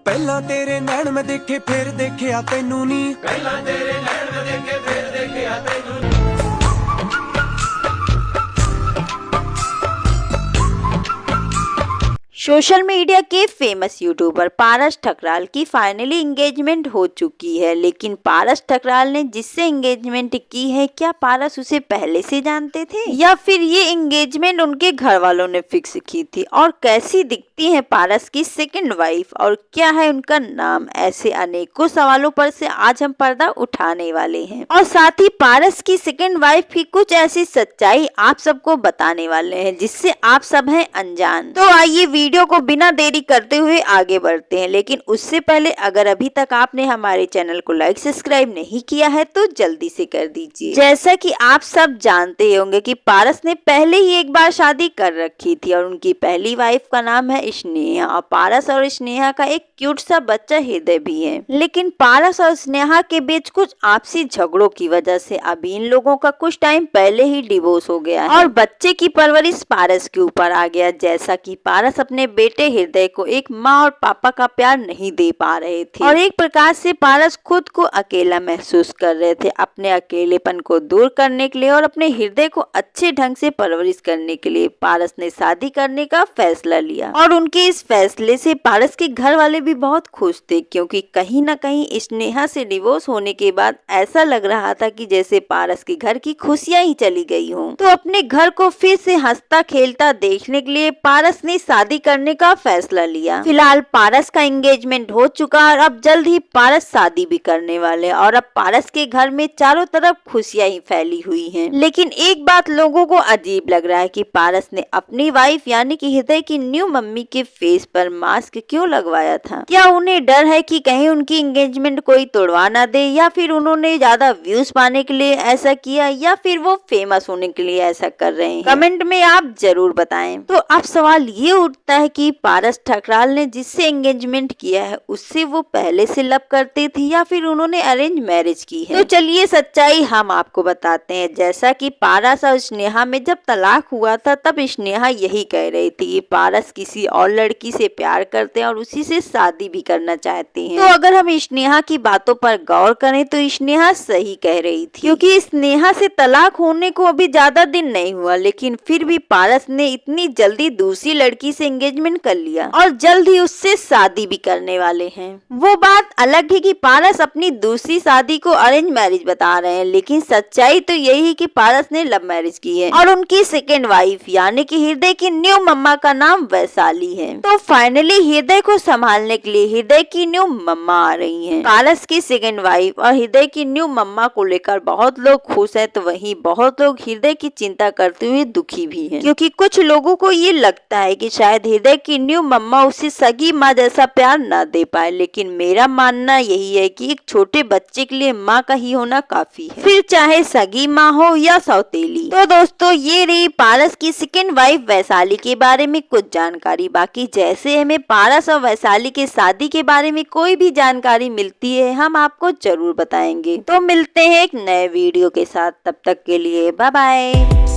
ਪਹਿਲਾਂ ਤੇਰੇ ਨੈਣ ਮੈਂ ਦੇਖੇ ਫਿਰ ਦੇਖਿਆ ਤੈਨੂੰ ਨੀ ਪਹਿਲਾਂ ਤੇਰੇ ਨੈਣ ਮੈਂ ਦੇਖੇ ਫਿਰ ਦੇਖਿਆ ਤੈਨੂੰ सोशल मीडिया के फेमस यूट्यूबर पारस ठकराल की फाइनली एंगेजमेंट हो चुकी है। लेकिन पारस ठकराल ने जिससे एंगेजमेंट की है, क्या पारस उसे पहले से जानते थे या फिर ये एंगेजमेंट उनके घर वालों ने फिक्स की थी? और कैसी दिखती है पारस की सेकंड वाइफ और क्या है उनका नाम? ऐसे अनेकों सवालों पर से आज हम पर्दा उठाने वाले हैं और साथ ही पारस की सेकंड वाइफ की कुछ ऐसी सच्चाई आप सबको बताने वाले हैं जिससे आप सब हैं अनजान। तो आइए वीडियो को बिना देरी करते हुए आगे बढ़ते हैं। लेकिन उससे पहले अगर अभी तक आपने हमारे चैनल को लाइक सब्सक्राइब नहीं किया है तो जल्दी से कर दीजिए। जैसा कि आप सब जानते होंगे कि पारस ने पहले ही एक बार शादी कर रखी थी और उनकी पहली वाइफ का नाम है स्नेहा और पारस और स्नेहा का एक क्यूट सा बच्चा हृदय भी है। लेकिन पारस और स्नेहा के बीच कुछ आपसी झगड़ों की वजह से अभी इन लोगों का कुछ टाइम पहले ही डिवोर्स हो गया है और बच्चे की परवरिश पारस के ऊपर आ गया। जैसा कि पारस अपने बेटे हृदय को एक माँ और पापा का प्यार नहीं दे पा रहे थे और एक प्रकार से पारस खुद को अकेला महसूस कर रहे थे। अपने अकेलेपन को दूर करने के लिए और अपने हृदय को अच्छे ढंग से परवरिश करने के लिए पारस ने शादी करने का फैसला लिया और उनके इस फैसले से पारस के घर वाले भी बहुत खुश थे, क्योंकि कहीं न कहीं स्नेहा से डिवोर्स होने के बाद ऐसा लग रहा था कि जैसे पारस के घर की खुशियां ही चली गई हों। तो अपने घर को फिर से हंसता खेलता देखने के लिए पारस ने शादी करने का फैसला लिया। फिलहाल पारस का एंगेजमेंट हो चुका और अब जल्द ही पारस शादी भी करने वाले और अब पारस के घर में चारों तरफ खुशियां ही फैली हुई हैं। लेकिन एक बात लोगों को अजीब लग रहा है कि पारस ने अपनी वाइफ यानी कि हृदय की न्यू मम्मी के फेस पर मास्क क्यों लगवाया था? क्या उन्हें डर है कि कहीं उनकी एंगेजमेंट कोई तोड़वा ना दे, या फिर उन्होंने ज्यादा व्यूज पाने के लिए ऐसा किया, या फिर वो फेमस होने के लिए ऐसा कर रहे हैं? कमेंट में आप जरूर बताएं। तो अब सवाल ये उठता है कि पारस ठकराल ने जिससे एंगेजमेंट किया है उससे वो पहले से लव करते थे या फिर उन्होंने अरेंज मैरिज की है? तो चलिए सच्चाई हम आपको बताते हैं। जैसा कि पारस और स्नेहा में जब तलाक हुआ था तब स्नेहा यही कह रही थी कि पारस किसी और लड़की से प्यार करते हैं और उसी से शादी भी करना चाहते हैं। तो अगर हम स्नेहा की बातों पर गौर करें तो स्नेहा सही कह रही थी, क्योंकि स्नेहा से तलाक होने को अभी ज्यादा दिन नहीं हुआ, लेकिन फिर भी पारस ने इतनी जल्दी दूसरी लड़की से एंगेजमेंट कर लिया और जल्द ही उससे शादी भी करने वाले हैं। वो बात अलग है कि पारस अपनी दूसरी शादी को अरेंज मैरिज बता रहे हैं, लेकिन सच्चाई तो यही है कि पारस ने लव मैरिज की है और उनकी सेकेंड वाइफ यानी कि हृदय की न्यू मम्मा का नाम वैशाली है। तो फाइनली हृदय को संभालने के लिए हृदय की न्यू मम्मा आ रही हैं। पारस की सेकेंड वाइफ और हृदय की न्यू मम्मा को लेकर बहुत लोग खुश हैं, तो वहीं बहुत लोग हृदय की चिंता करते हुए दुखी भी हैं, क्योंकि कुछ लोगों को ये लगता है कि शायद हृदय की न्यू मम्मा उसे सगी माँ जैसा प्यार न दे पाए। लेकिन मेरा मानना यही है कि एक छोटे बच्चे के लिए माँ का ही होना काफी है, फिर चाहे सगी माँ हो या सौतेली। तो दोस्तों ये रही पारस की सेकेंड वाइफ वैशाली के बारे में कुछ जानकारी। बाकी जैसे हमें पारस और वैशाली के शादी के बारे में कोई भी जानकारी मिलती है हम आपको जरूर बताएंगे। तो मिलते हैं एक नए वीडियो के साथ, तब तक के लिए बाय बाय।